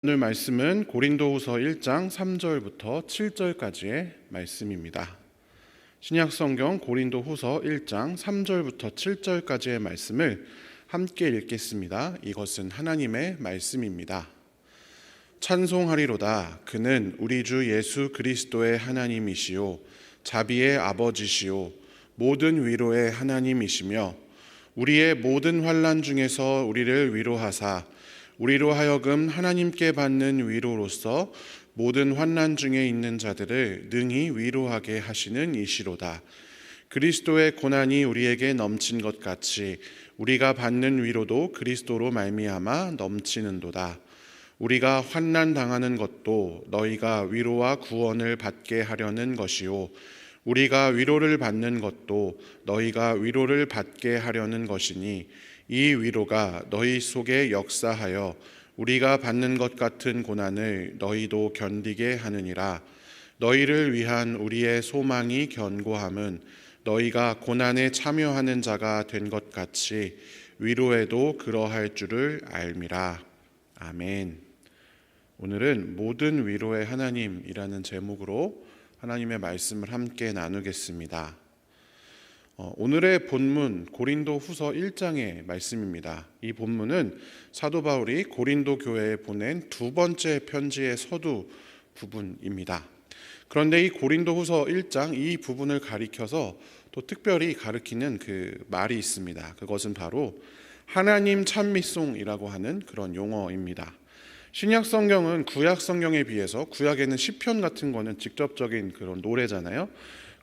오늘 말씀은 고린도후서 1장 3절부터 7절까지의 말씀입니다. 신약성경 고린도후서 1장 3절부터 7절까지의 말씀을 함께 읽겠습니다. 이것은 하나님의 말씀입니다. 찬송하리로다. 그는 우리 주 예수 그리스도의 하나님이시요 자비의 아버지시요 모든 위로의 하나님이시며 우리의 모든 환난 중에서 우리를 위로하사 우리로 하여금 하나님께 받는 위로로서 모든 환난 중에 있는 자들을 능히 위로하게 하시는 이시로다. 그리스도의 고난이 우리에게 넘친 것 같이 우리가 받는 위로도 그리스도로 말미암아 넘치는도다. 우리가 환난 당하는 것도 너희가 위로와 구원을 받게 하려는 것이요 우리가 위로를 받는 것도 너희가 위로를 받게 하려는 것이니 이 위로가 너희 속에 역사하여 우리가 받는 것 같은 고난을 너희도 견디게 하느니라. 너희를 위한 우리의 소망이 견고함은 너희가 고난에 참여하는 자가 된 것 같이 위로에도 그러할 줄을 알미라. 아멘. 오늘은 모든 위로의 하나님이라는 제목으로 하나님의 말씀을 함께 나누겠습니다. 오늘의 본문 고린도 후서 1장의 말씀입니다. 이 본문은 사도 바울이 고린도 교회에 보낸 두 번째 편지의 서두 부분입니다. 그런데 이 고린도 후서 1장 이 부분을 가리켜서 또 특별히 가리키는 그 말이 있습니다. 그것은 바로 하나님 찬미송이라고 하는 그런 용어입니다. 신약 성경은 구약 성경에 비해서 구약에는 시편 같은 거는 직접적인 그런 노래잖아요.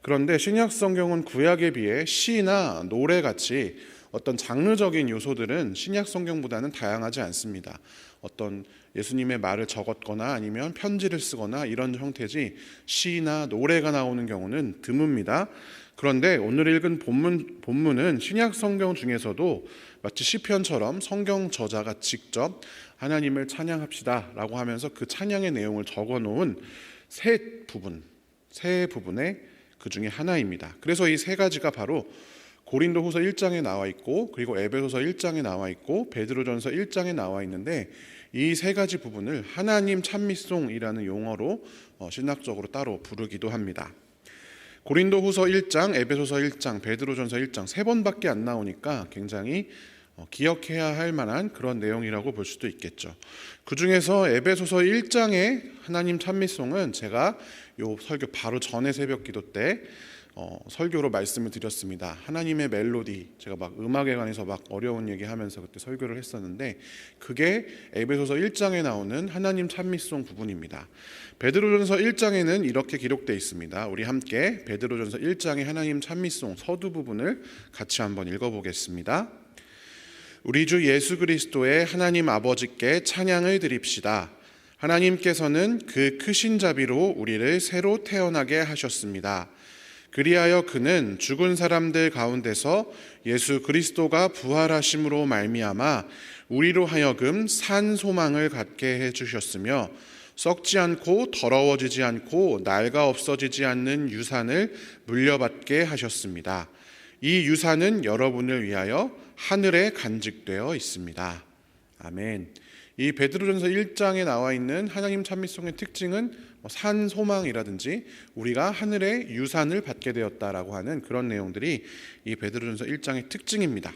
그런데 신약 성경은 구약에 비해 시나 노래같이 어떤 장르적인 요소들은 신약 성경보다는 다양하지 않습니다. 어떤 예수님의 말을 적었거나 아니면 편지를 쓰거나 이런 형태지 시나 노래가 나오는 경우는 드뭅니다. 그런데 오늘 읽은 본문은 신약 성경 중에서도 마치 시편처럼 성경 저자가 직접 하나님을 찬양합시다 라고 하면서 그 찬양의 내용을 적어 놓은 세 부분의 그 중에 하나입니다. 그래서 이 세 가지가 바로 고린도후서 1장에 나와 있고 그리고 에베소서 1장에 나와 있고 베드로전서 1장에 나와 있는데 이 세 가지 부분을 하나님 찬미송이라는 용어로 신학적으로 따로 부르기도 합니다. 고린도후서 1장, 에베소서 1장, 베드로전서 1장 세 번밖에 안 나오니까 굉장히 기억해야 할 만한 그런 내용이라고 볼 수도 있겠죠. 그 중에서 에베소서 1장의 하나님 찬미송은 제가 요 설교 바로 전에 새벽 기도 때 설교로 말씀을 드렸습니다. 하나님의 멜로디, 제가 막 음악에 관해서 막 어려운 얘기하면서 그때 설교를 했었는데 그게 에베소서 1장에 나오는 하나님 찬미송 부분입니다. 베드로전서 1장에는 이렇게 기록되어 있습니다. 우리 함께 베드로전서 1장의 하나님 찬미송 서두 부분을 같이 한번 읽어보겠습니다. 우리 주 예수 그리스도의 하나님 아버지께 찬양을 드립시다. 하나님께서는 그 크신 자비로 우리를 새로 태어나게 하셨습니다. 그리하여 그는 죽은 사람들 가운데서 예수 그리스도가 부활하심으로 말미암아 우리로 하여금 산 소망을 갖게 해주셨으며 썩지 않고 더러워지지 않고 낡아 없어지지 않는 유산을 물려받게 하셨습니다. 이 유산은 여러분을 위하여 하늘에 간직되어 있습니다. 아멘. 이 베드로전서 1장에 나와 있는 하나님 찬미송의 특징은 산 소망이라든지 우리가 하늘의 유산을 받게 되었다라고 하는 그런 내용들이 이 베드로전서 1장의 특징입니다.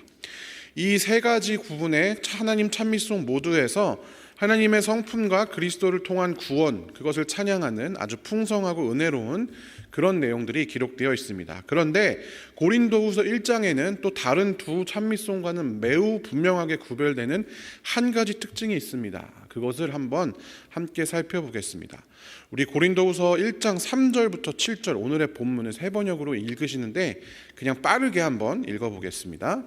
이 세 가지 구분의 하나님 찬미송 모두에서 하나님의 성품과 그리스도를 통한 구원, 그것을 찬양하는 아주 풍성하고 은혜로운 그런 내용들이 기록되어 있습니다. 그런데 고린도후서 1장에는 또 다른 두 찬미송과는 매우 분명하게 구별되는 한 가지 특징이 있습니다. 그것을 한번 함께 살펴보겠습니다. 우리 고린도후서 1장 3절부터 7절 오늘의 본문을 세 번역으로 읽으시는데 그냥 빠르게 한번 읽어보겠습니다.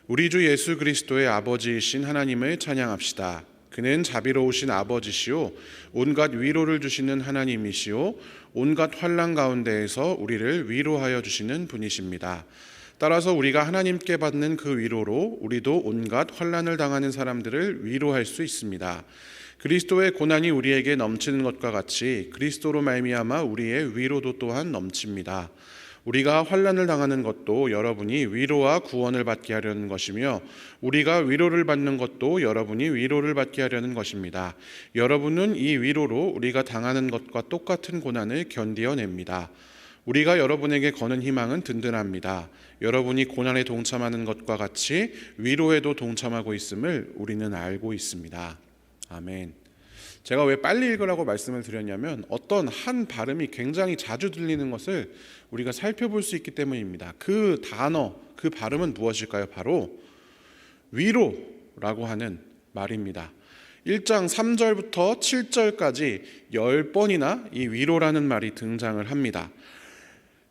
우리 주 예수 그리스도의 아버지이신 하나님을 찬양합시다. 그는 자비로우신 아버지시오 온갖 위로를 주시는 하나님이시오 온갖 환난 가운데에서 우리를 위로하여 주시는 분이십니다. 따라서 우리가 하나님께 받는 그 위로로 우리도 온갖 환난을 당하는 사람들을 위로할 수 있습니다. 그리스도의 고난이 우리에게 넘치는 것과 같이 그리스도로 말미암아 우리의 위로도 또한 넘칩니다. 우리가 환난을 당하는 것도 여러분이 위로와 구원을 받게 하려는 것이며 우리가 위로를 받는 것도 여러분이 위로를 받게 하려는 것입니다. 여러분은 이 위로로 우리가 당하는 것과 똑같은 고난을 견디어냅니다. 우리가 여러분에게 거는 희망은 든든합니다. 여러분이 고난에 동참하는 것과 같이 위로에도 동참하고 있음을 우리는 알고 있습니다. 아멘. 제가 왜 빨리 읽으라고 말씀을 드렸냐면 어떤 한 발음이 굉장히 자주 들리는 것을 우리가 살펴볼 수 있기 때문입니다. 그 단어, 그 발음은 무엇일까요? 바로 위로라고 하는 말입니다. 1장 3절부터 7절까지 10번이나 이 위로라는 말이 등장을 합니다.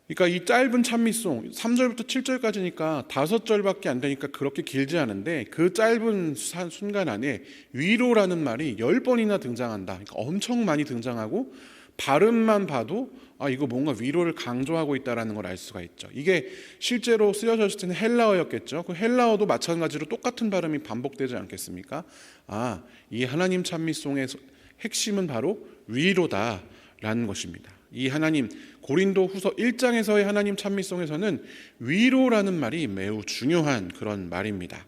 그러니까 이 짧은 찬미송 3절부터 7절까지니까 5절밖에 안 되니까 그렇게 길지 않은데 그 짧은 순간 안에 위로라는 말이 10번이나 등장한다. 그러니까 엄청 많이 등장하고 발음만 봐도 이거 뭔가 위로를 강조하고 있다는 걸 알 수가 있죠. 이게 실제로 쓰여졌을 때는 헬라어였겠죠. 그 헬라어도 마찬가지로 똑같은 발음이 반복되지 않겠습니까? 이 하나님 찬미송의 핵심은 바로 위로다라는 것입니다. 이 하나님 고린도 후서 1장에서의 하나님 찬미송에서는 위로라는 말이 매우 중요한 그런 말입니다.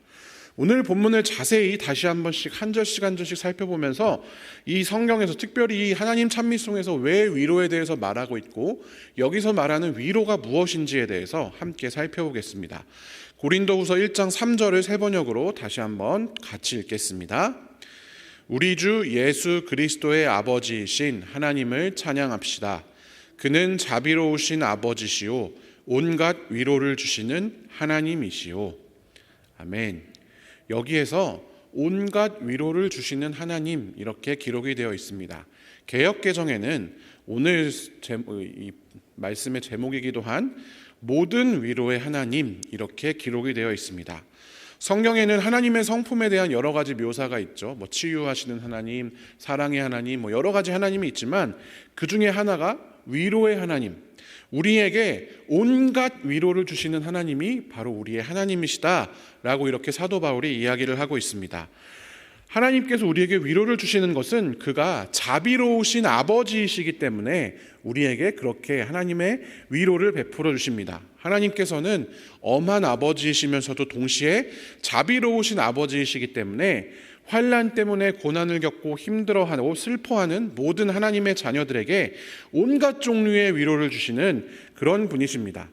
오늘 본문을 자세히 다시 한 번씩 한 절씩 한 절씩 살펴보면서 이 성경에서 특별히 이 하나님 찬미송에서 왜 위로에 대해서 말하고 있고 여기서 말하는 위로가 무엇인지에 대해서 함께 살펴보겠습니다. 고린도 후서 1장 3절을 세 번역으로 다시 한번 같이 읽겠습니다. 우리 주 예수 그리스도의 아버지이신 하나님을 찬양합시다. 그는 자비로우신 아버지시오 온갖 위로를 주시는 하나님이시오. 아멘. 여기에서 온갖 위로를 주시는 하나님 이렇게 기록이 되어 있습니다. 개역개정에는 오늘 이 말씀의 제목이기도 한 모든 위로의 하나님 이렇게 기록이 되어 있습니다. 성경에는 하나님의 성품에 대한 여러 가지 묘사가 있죠. 치유하시는 하나님, 사랑의 하나님, 여러 가지 하나님이 있지만 그 중에 하나가 위로의 하나님, 우리에게 온갖 위로를 주시는 하나님이 바로 우리의 하나님이시다라고 이렇게 사도 바울이 이야기를 하고 있습니다. 하나님께서 우리에게 위로를 주시는 것은 그가 자비로우신 아버지이시기 때문에 우리에게 그렇게 하나님의 위로를 베풀어 주십니다. 하나님께서는 엄한 아버지이시면서도 동시에 자비로우신 아버지이시기 때문에 환난 때문에 고난을 겪고 힘들어하고 슬퍼하는 모든 하나님의 자녀들에게 온갖 종류의 위로를 주시는 그런 분이십니다.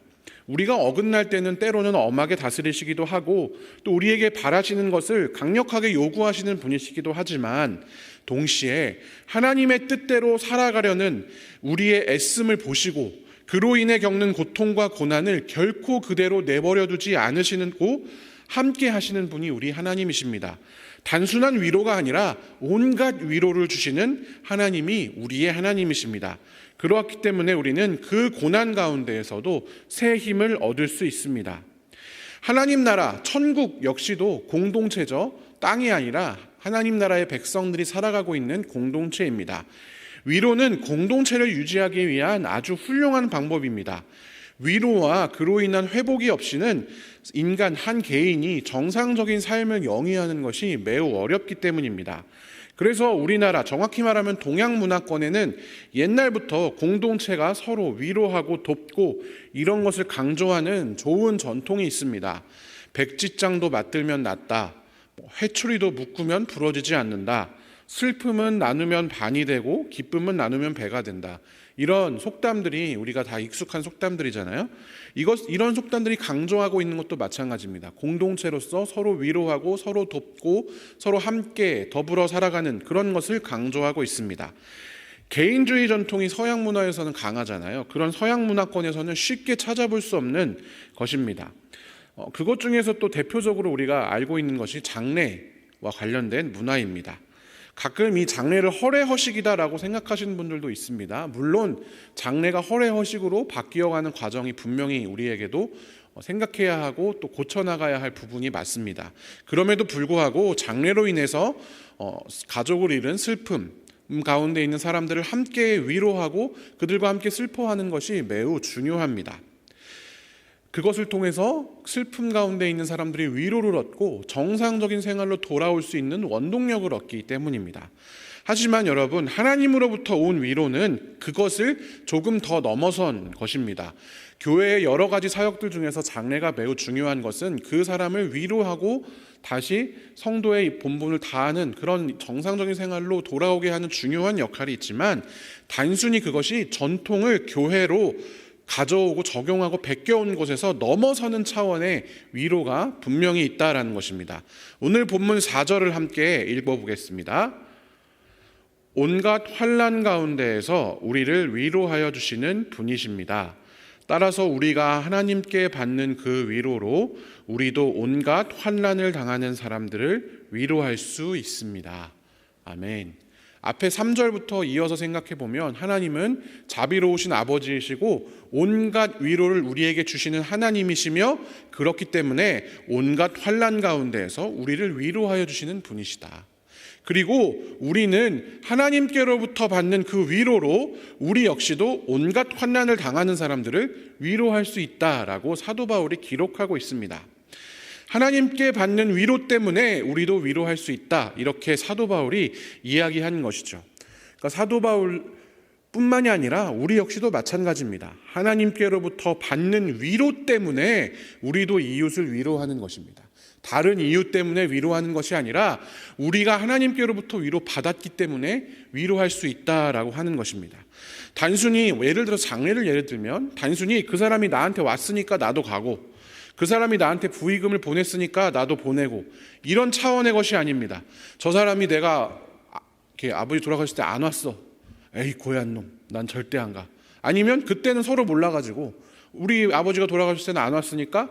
우리가 어긋날 때는 때로는 엄하게 다스리시기도 하고 또 우리에게 바라시는 것을 강력하게 요구하시는 분이시기도 하지만 동시에 하나님의 뜻대로 살아가려는 우리의 애씀을 보시고 그로 인해 겪는 고통과 고난을 결코 그대로 내버려 두지 않으시고 함께 하시는 분이 우리 하나님이십니다. 단순한 위로가 아니라 온갖 위로를 주시는 하나님이 우리의 하나님이십니다. 그렇기 때문에 우리는 그 고난 가운데에서도 새 힘을 얻을 수 있습니다. 하나님 나라, 천국 역시도 공동체죠. 땅이 아니라 하나님 나라의 백성들이 살아가고 있는 공동체입니다. 위로는 공동체를 유지하기 위한 아주 훌륭한 방법입니다. 위로와 그로 인한 회복이 없이는 인간 한 개인이 정상적인 삶을 영위하는 것이 매우 어렵기 때문입니다. 그래서 우리나라, 정확히 말하면 동양 문화권에는 옛날부터 공동체가 서로 위로하고 돕고 이런 것을 강조하는 좋은 전통이 있습니다. 백지장도 맞들면 낫다, 회초리도 묶으면 부러지지 않는다, 슬픔은 나누면 반이 되고 기쁨은 나누면 배가 된다. 이런 속담들이 우리가 다 익숙한 속담들이잖아요. 이런 속담들이 강조하고 있는 것도 마찬가지입니다. 공동체로서 서로 위로하고 서로 돕고 서로 함께 더불어 살아가는 그런 것을 강조하고 있습니다. 개인주의 전통이 서양 문화에서는 강하잖아요. 그런 서양 문화권에서는 쉽게 찾아볼 수 없는 것입니다. 그것 중에서 또 대표적으로 우리가 알고 있는 것이 장례와 관련된 문화입니다. 가끔 이 장례를 허례허식이다라고 생각하시는 분들도 있습니다. 물론 장례가 허례허식으로 바뀌어가는 과정이 분명히 우리에게도 생각해야 하고 또 고쳐나가야 할 부분이 맞습니다. 그럼에도 불구하고 장례로 인해서 가족을 잃은 슬픔 가운데 있는 사람들을 함께 위로하고 그들과 함께 슬퍼하는 것이 매우 중요합니다. 그것을 통해서 슬픔 가운데 있는 사람들이 위로를 얻고 정상적인 생활로 돌아올 수 있는 원동력을 얻기 때문입니다. 하지만 여러분, 하나님으로부터 온 위로는 그것을 조금 더 넘어선 것입니다. 교회의 여러 가지 사역들 중에서 장례가 매우 중요한 것은 그 사람을 위로하고 다시 성도의 본분을 다하는 그런 정상적인 생활로 돌아오게 하는 중요한 역할이 있지만, 단순히 그것이 전통을 교회로 가져오고 적용하고 베껴온 곳에서 넘어서는 차원의 위로가 분명히 있다라는 것입니다. 오늘 본문 4절을 함께 읽어보겠습니다. 온갖 환난 가운데에서 우리를 위로하여 주시는 분이십니다. 따라서 우리가 하나님께 받는 그 위로로 우리도 온갖 환난을 당하는 사람들을 위로할 수 있습니다. 아멘. 앞에 3절부터 이어서 생각해 보면 하나님은 자비로우신 아버지이시고 온갖 위로를 우리에게 주시는 하나님이시며, 그렇기 때문에 온갖 환난 가운데에서 우리를 위로하여 주시는 분이시다. 그리고 우리는 하나님께로부터 받는 그 위로로 우리 역시도 온갖 환난을 당하는 사람들을 위로할 수 있다라고 사도 바울이 기록하고 있습니다. 하나님께 받는 위로 때문에 우리도 위로할 수 있다, 이렇게 사도 바울이 이야기한 것이죠. 그러니까 사도 바울뿐만이 아니라 우리 역시도 마찬가지입니다. 하나님께로부터 받는 위로 때문에 우리도 이웃을 위로하는 것입니다. 다른 이유 때문에 위로하는 것이 아니라 우리가 하나님께로부터 위로받았기 때문에 위로할 수 있다라고 하는 것입니다. 단순히 예를 들어 장례를 예를 들면 단순히 그 사람이 나한테 왔으니까 나도 가고, 그 사람이 나한테 부의금을 보냈으니까 나도 보내고, 이런 차원의 것이 아닙니다. 저 사람이 내가 아버지 돌아가실 때 안 왔어. 에이 고얀 놈, 난 절대 안 가. 아니면 그때는 서로 몰라가지고 우리 아버지가 돌아가실 때는 안 왔으니까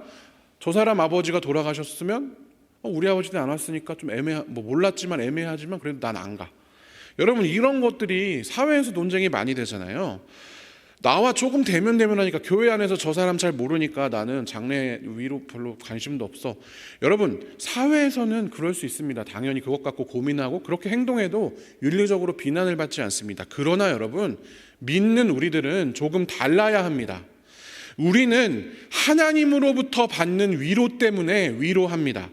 저 사람 아버지가 돌아가셨으면 우리 아버지는 안 왔으니까 좀 몰랐지만 애매하지만 그래도 난 안 가. 여러분, 이런 것들이 사회에서 논쟁이 많이 되잖아요. 나와 조금 대면하니까 교회 안에서 저 사람 잘 모르니까 나는 장례 위로 별로 관심도 없어. 여러분, 사회에서는 그럴 수 있습니다. 당연히 그것 갖고 고민하고 그렇게 행동해도 윤리적으로 비난을 받지 않습니다. 그러나 여러분, 믿는 우리들은 조금 달라야 합니다. 우리는 하나님으로부터 받는 위로 때문에 위로합니다.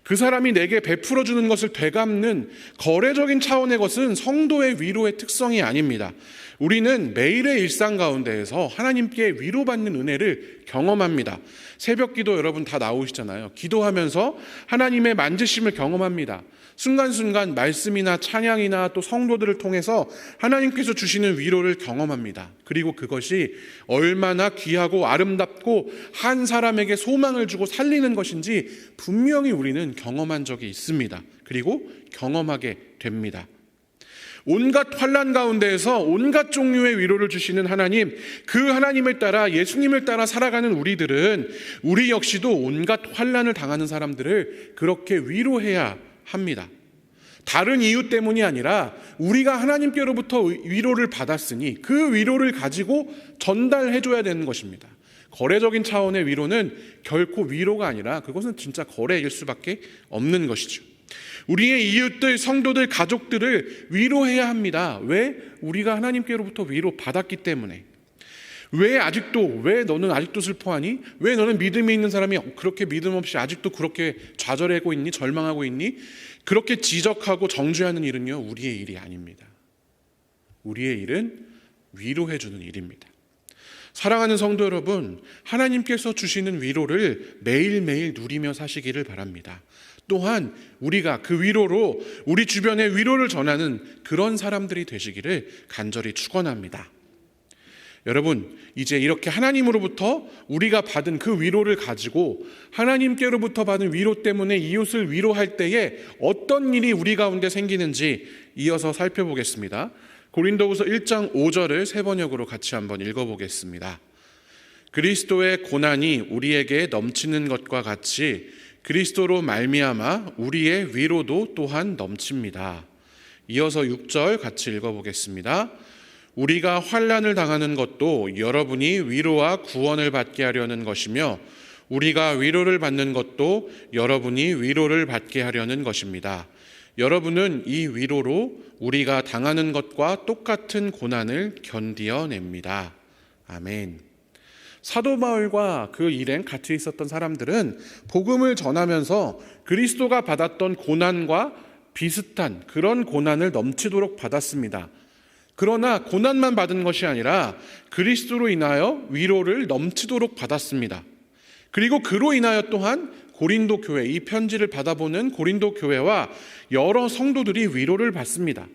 그 사람이 내게 베풀어 주는 것을 되갚는 거래적인 차원의 것은 성도의 위로의 특성이 아닙니다. 우리는 매일의 일상 가운데에서 하나님께 위로받는 은혜를 경험합니다. 새벽 기도 여러분 다 나오시잖아요. 기도하면서 하나님의 만지심을 경험합니다. 순간순간 말씀이나 찬양이나 또 성도들을 통해서 하나님께서 주시는 위로를 경험합니다. 그리고 그것이 얼마나 귀하고 아름답고 한 사람에게 소망을 주고 살리는 것인지 분명히 우리는 경험한 적이 있습니다. 그리고 경험하게 됩니다. 온갖 환난 가운데에서 온갖 종류의 위로를 주시는 하나님, 그 하나님을 따라 예수님을 따라 살아가는 우리들은 우리 역시도 온갖 환난을 당하는 사람들을 그렇게 위로해야 합니다. 다른 이유 때문이 아니라 우리가 하나님께로부터 위로를 받았으니 그 위로를 가지고 전달해줘야 되는 것입니다. 거래적인 차원의 위로는 결코 위로가 아니라 그것은 진짜 거래일 수밖에 없는 것이죠. 우리의 이웃들, 성도들, 가족들을 위로해야 합니다. 왜? 우리가 하나님께로부터 위로 받았기 때문에. 왜 너는 아직도 슬퍼하니? 왜 너는 믿음이 있는 사람이 그렇게 믿음 없이 아직도 그렇게 좌절하고 있니? 절망하고 있니? 그렇게 지적하고 정죄하는 일은요, 우리의 일이 아닙니다. 우리의 일은 위로해 주는 일입니다. 사랑하는 성도 여러분, 하나님께서 주시는 위로를 매일매일 누리며 사시기를 바랍니다. 또한 우리가 그 위로로 우리 주변에 위로를 전하는 그런 사람들이 되시기를 간절히 축원합니다. 여러분, 이제 이렇게 하나님으로부터 우리가 받은 그 위로를 가지고 하나님께로부터 받은 위로 때문에 이웃을 위로할 때에 어떤 일이 우리 가운데 생기는지 이어서 살펴보겠습니다. 고린도후서 1장 5절을 세 번역으로 같이 한번 읽어보겠습니다. 그리스도의 고난이 우리에게 넘치는 것과 같이 그리스도로 말미암아 우리의 위로도 또한 넘칩니다. 이어서 6절 같이 읽어보겠습니다. 우리가 환난을 당하는 것도 여러분이 위로와 구원을 받게 하려는 것이며 우리가 위로를 받는 것도 여러분이 위로를 받게 하려는 것입니다. 여러분은 이 위로로 우리가 당하는 것과 똑같은 고난을 견디어냅니다. 아멘. 사도 바울과 그 일행 같이 있었던 사람들은 복음을 전하면서 그리스도가 받았던 고난과 비슷한 그런 고난을 넘치도록 받았습니다. 그러나 고난만 받은 것이 아니라 그리스도로 인하여 위로를 넘치도록 받았습니다. 그리고 그로 인하여 또한 고린도 교회, 이 편지를 받아보는 고린도 교회와 여러 성도들이 위로를 받습니다.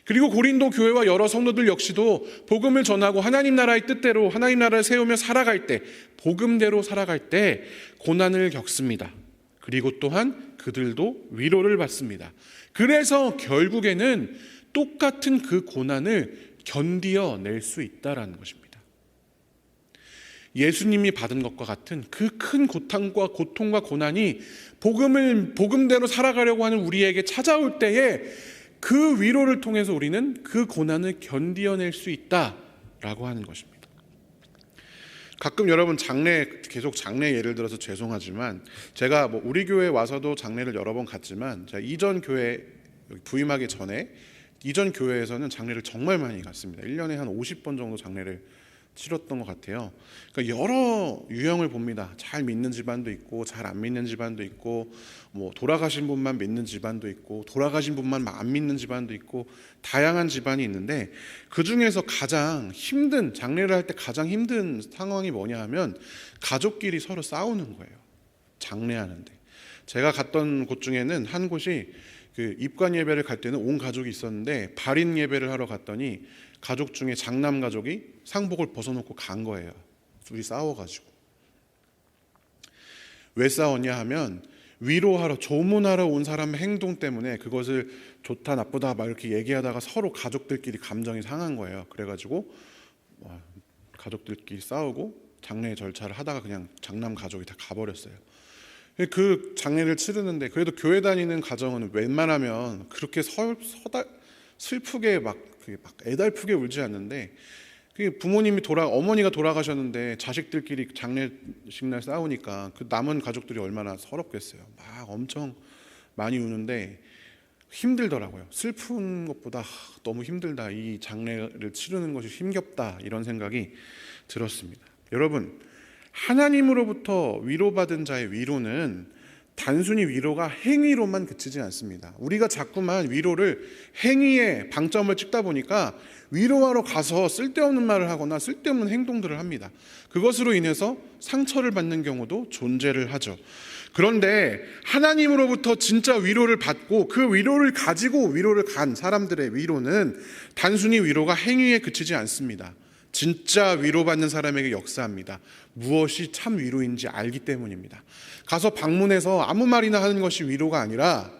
그리고 고린도 교회와 여러 성도들 역시도 복음을 전하고 하나님 나라의 뜻대로 하나님 나라를 세우며 살아갈 때, 복음대로 살아갈 때 고난을 겪습니다. 그리고 또한 그들도 위로를 받습니다. 그래서 결국에는 똑같은 그 고난을 견디어낼 수 있다라는 것입니다. 예수님이 받은 것과 같은 그 큰 고통과 고난이 복음대로 살아가려고 하는 우리에게 찾아올 때에 그 위로를 통해서 우리는 그 고난을 견디어낼 수 있다라고 하는 것입니다. 가끔 여러분 계속 장례 예를 들어서 죄송하지만 제가 우리 교회에 와서도 장례를 여러 번 갔지만 제가 이전 교회 부임하기 전에 이전 교회에서는 장례를 정말 많이 갔습니다. 1년에 한 50번 정도 장례를 치렀던 것 같아요. 그러니까 여러 유형을 봅니다. 잘 믿는 집안도 있고 잘 안 믿는 집안도 있고 돌아가신 분만 믿는 집안도 있고 돌아가신 분만 안 믿는 집안도 있고 다양한 집안이 있는데 그중에서 가장 힘든 장례를 할 때 가장 힘든 상황이 뭐냐 하면 가족끼리 서로 싸우는 거예요. 장례하는데 제가 갔던 곳 중에는 한 곳이 그 입관 예배를 갈 때는 온 가족이 있었는데 발인 예배를 하러 갔더니 가족 중에 장남 가족이 상복을 벗어놓고 간 거예요. 둘이 싸워가지고. 왜 싸웠냐 하면 위로하러 조문하러 온 사람의 행동 때문에 그것을 좋다 나쁘다 막 이렇게 얘기하다가 서로 가족들끼리 감정이 상한 거예요. 그래가지고 가족들끼리 싸우고 장례 절차를 하다가 그냥 장남 가족이 다 가버렸어요. 그 장례를 치르는데 그래도 교회 다니는 가정은 웬만하면 그렇게 슬프게 막 애달프게 울지 않는데 어머니가 돌아가셨는데 자식들끼리 장례식 날 싸우니까 그 남은 가족들이 얼마나 서럽겠어요. 막 엄청 많이 우는데 힘들더라고요. 슬픈 것보다 너무 힘들다. 이 장례를 치르는 것이 힘겹다. 이런 생각이 들었습니다. 여러분, 하나님으로부터 위로받은 자의 위로는 단순히 위로가 행위로만 그치지 않습니다. 우리가 자꾸만 위로를 행위에 방점을 찍다 보니까 위로하러 가서 쓸데없는 말을 하거나 쓸데없는 행동들을 합니다. 그것으로 인해서 상처를 받는 경우도 존재를 하죠. 그런데 하나님으로부터 진짜 위로를 받고 그 위로를 가지고 위로를 간 사람들의 위로는 단순히 위로가 행위에 그치지 않습니다. 진짜 위로받는 사람에게 역사합니다. 무엇이 참 위로인지 알기 때문입니다. 가서 방문해서 아무 말이나 하는 것이 위로가 아니라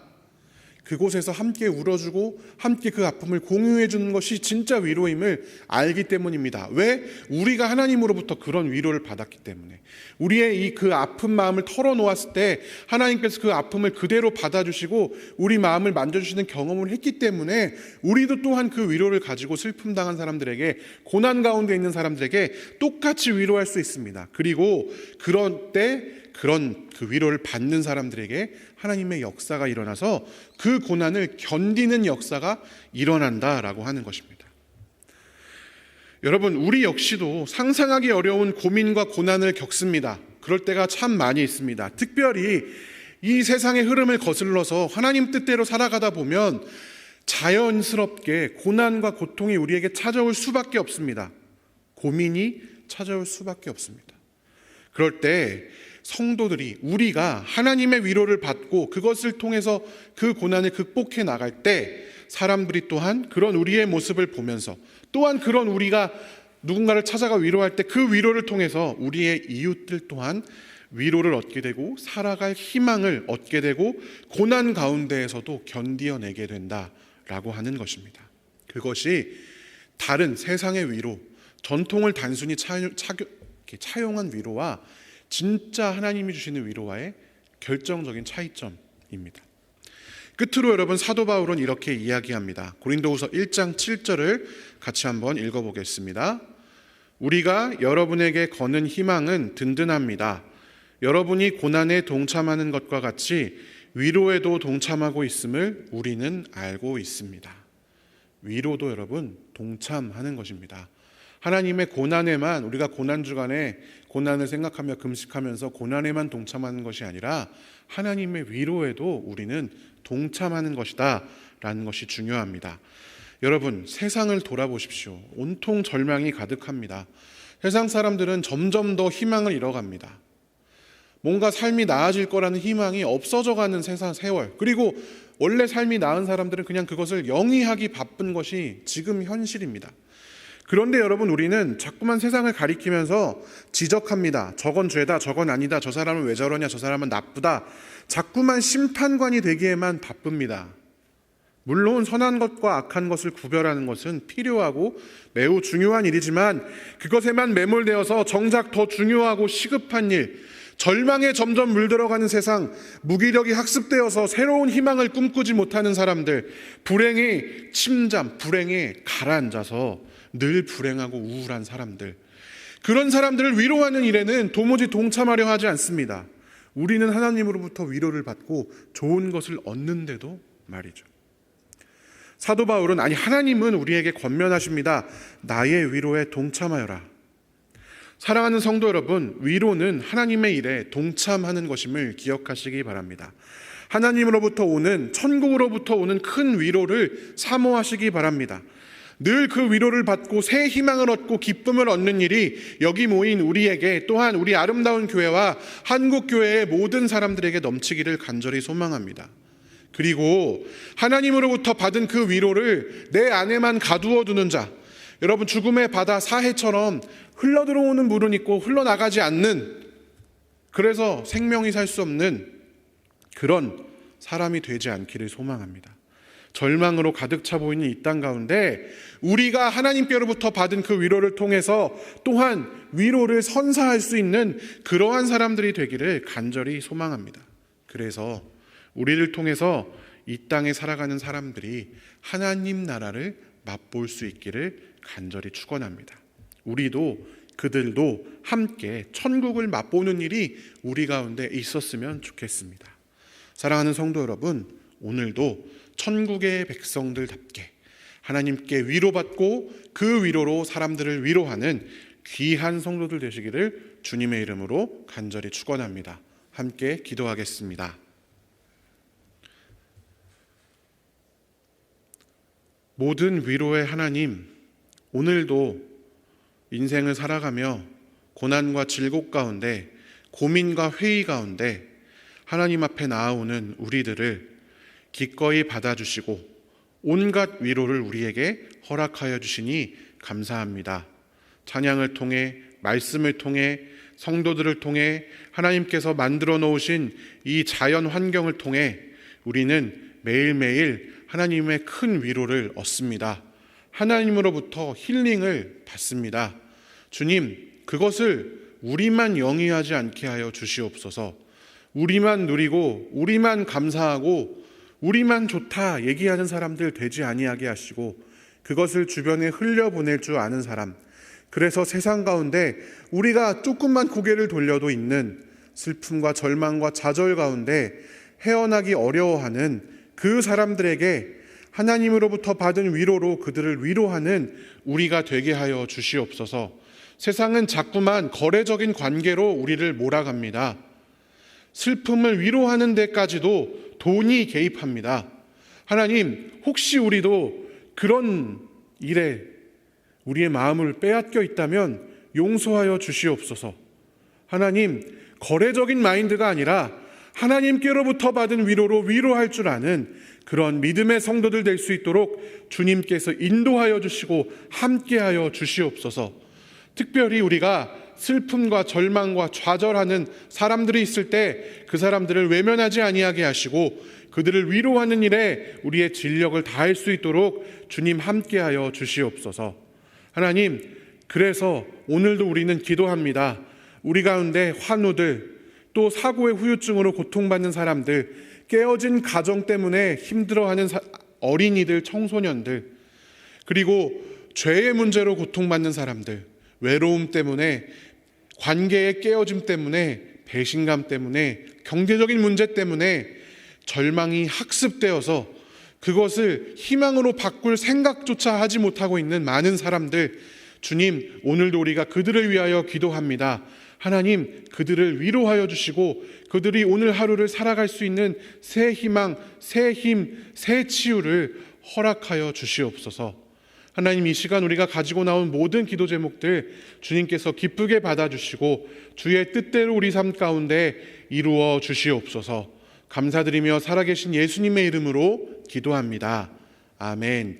그곳에서 함께 울어주고 함께 그 아픔을 공유해 주는 것이 진짜 위로임을 알기 때문입니다. 왜? 우리가 하나님으로부터 그런 위로를 받았기 때문에. 우리의 그 아픈 마음을 털어놓았을 때 하나님께서 그 아픔을 그대로 받아주시고 우리 마음을 만져주시는 경험을 했기 때문에 우리도 또한 그 위로를 가지고 슬픔 당한 사람들에게, 고난 가운데 있는 사람들에게 똑같이 위로할 수 있습니다. 그리고 그런 때 그런 그 위로를 받는 사람들에게 하나님의 역사가 일어나서 그 고난을 견디는 역사가 일어난다라고 하는 것입니다. 여러분, 우리 역시도 상상하기 어려운 고민과 고난을 겪습니다. 그럴 때가 참 많이 있습니다. 특별히 이 세상의 흐름을 거슬러서 하나님 뜻대로 살아가다 보면 자연스럽게 고난과 고통이 우리에게 찾아올 수밖에 없습니다. 고민이 찾아올 수밖에 없습니다. 그럴 때 성도들이, 우리가 하나님의 위로를 받고 그것을 통해서 그 고난을 극복해 나갈 때 사람들이 또한 그런 우리의 모습을 보면서, 또한 그런 우리가 누군가를 찾아가 위로할 때 그 위로를 통해서 우리의 이웃들 또한 위로를 얻게 되고 살아갈 희망을 얻게 되고 고난 가운데에서도 견디어내게 된다라고 하는 것입니다. 그것이 다른 세상의 위로, 전통을 단순히 차용한 위로와 진짜 하나님이 주시는 위로와의 결정적인 차이점입니다. 끝으로 여러분, 사도 바울은 이렇게 이야기합니다. 고린도후서 1장 7절을 같이 한번 읽어보겠습니다. 우리가 여러분에게 거는 희망은 든든합니다. 여러분이 고난에 동참하는 것과 같이 위로에도 동참하고 있음을 우리는 알고 있습니다. 위로도 여러분 동참하는 것입니다. 하나님의 고난에만, 우리가 고난 주간에 고난을 생각하며 금식하면서 고난에만 동참하는 것이 아니라 하나님의 위로에도 우리는 동참하는 것이다 라는 것이 중요합니다. 여러분, 세상을 돌아보십시오. 온통 절망이 가득합니다. 세상 사람들은 점점 더 희망을 잃어갑니다. 뭔가 삶이 나아질 거라는 희망이 없어져가는 세월, 그리고 원래 삶이 나은 사람들은 그냥 그것을 영위하기 바쁜 것이 지금 현실입니다. 그런데 여러분, 우리는 자꾸만 세상을 가리키면서 지적합니다. 저건 죄다, 저건 아니다, 저 사람은 왜 저러냐, 저 사람은 나쁘다. 자꾸만 심판관이 되기에만 바쁩니다. 물론 선한 것과 악한 것을 구별하는 것은 필요하고 매우 중요한 일이지만 그것에만 매몰되어서 정작 더 중요하고 시급한 일, 절망에 점점 물들어가는 세상, 무기력이 학습되어서 새로운 희망을 꿈꾸지 못하는 사람들, 불행에 침잠, 불행에 가라앉아서 늘 불행하고 우울한 사람들, 그런 사람들을 위로하는 일에는 도무지 동참하려 하지 않습니다. 우리는 하나님으로부터 위로를 받고 좋은 것을 얻는데도 말이죠. 사도 바울은 하나님은 우리에게 권면하십니다. 나의 위로에 동참하여라. 사랑하는 성도 여러분, 위로는 하나님의 일에 동참하는 것임을 기억하시기 바랍니다. 하나님으로부터 오는, 천국으로부터 오는 큰 위로를 사모하시기 바랍니다. 늘 그 위로를 받고 새 희망을 얻고 기쁨을 얻는 일이 여기 모인 우리에게, 또한 우리 아름다운 교회와 한국교회의 모든 사람들에게 넘치기를 간절히 소망합니다. 그리고 하나님으로부터 받은 그 위로를 내 안에만 가두어 두는 자, 여러분, 죽음의 바다 사해처럼 흘러들어오는 물은 있고 흘러나가지 않는, 그래서 생명이 살 수 없는 그런 사람이 되지 않기를 소망합니다. 절망으로 가득 차 보이는 이 땅 가운데 우리가 하나님께로부터 받은 그 위로를 통해서 또한 위로를 선사할 수 있는 그러한 사람들이 되기를 간절히 소망합니다. 그래서 우리를 통해서 이 땅에 살아가는 사람들이 하나님 나라를 맛볼 수 있기를 간절히 축원합니다. 우리도 그들도 함께 천국을 맛보는 일이 우리 가운데 있었으면 좋겠습니다. 사랑하는 성도 여러분, 오늘도 천국의 백성들답게 하나님께 위로받고 그 위로로 사람들을 위로하는 귀한 성도들 되시기를 주님의 이름으로 간절히 축원합니다. 함께 기도하겠습니다. 모든 위로의 하나님, 오늘도 인생을 살아가며 고난과 질곡 가운데, 고민과 회의 가운데 하나님 앞에 나아오는 우리들을 기꺼이 받아주시고 온갖 위로를 우리에게 허락하여 주시니 감사합니다. 찬양을 통해, 말씀을 통해, 성도들을 통해, 하나님께서 만들어 놓으신 이 자연 환경을 통해 우리는 매일매일 하나님의 큰 위로를 얻습니다. 하나님으로부터 힐링을 받습니다. 주님, 그것을 우리만 영위하지 않게 하여 주시옵소서. 우리만 누리고 우리만 감사하고 우리만 좋다 얘기하는 사람들 되지 아니하게 하시고 그것을 주변에 흘려보낼 줄 아는 사람, 그래서 세상 가운데 우리가 조금만 고개를 돌려도 있는 슬픔과 절망과 좌절 가운데 헤어나기 어려워하는 그 사람들에게 하나님으로부터 받은 위로로 그들을 위로하는 우리가 되게 하여 주시옵소서. 세상은 자꾸만 거래적인 관계로 우리를 몰아갑니다. 슬픔을 위로하는 데까지도 돈이 개입합니다. 하나님, 혹시 우리도 그런 일에 우리의 마음을 빼앗겨 있다면 용서하여 주시옵소서. 하나님, 거래적인 마인드가 아니라 하나님께로부터 받은 위로로 위로할 줄 아는 그런 믿음의 성도들 될 수 있도록 주님께서 인도하여 주시고 함께하여 주시옵소서. 특별히 우리가 슬픔과 절망과 좌절하는 사람들이 있을 때 그 사람들을 외면하지 아니하게 하시고 그들을 위로하는 일에 우리의 진력을 다할 수 있도록 주님 함께하여 주시옵소서. 하나님, 그래서 오늘도 우리는 기도합니다. 우리 가운데 환우들, 또 사고의 후유증으로 고통받는 사람들, 깨어진 가정 때문에 힘들어하는 어린이들, 청소년들, 그리고 죄의 문제로 고통받는 사람들, 외로움 때문에, 관계의 깨어짐 때문에, 배신감 때문에, 경제적인 문제 때문에 절망이 학습되어서 그것을 희망으로 바꿀 생각조차 하지 못하고 있는 많은 사람들, 주님, 오늘도 우리가 그들을 위하여 기도합니다. 하나님, 그들을 위로하여 주시고 그들이 오늘 하루를 살아갈 수 있는 새 희망, 새 힘, 새 치유를 허락하여 주시옵소서. 하나님, 이 시간 우리가 가지고 나온 모든 기도 제목들 주님께서 기쁘게 받아주시고 주의 뜻대로 우리 삶 가운데 이루어 주시옵소서. 감사드리며 살아계신 예수님의 이름으로 기도합니다. 아멘.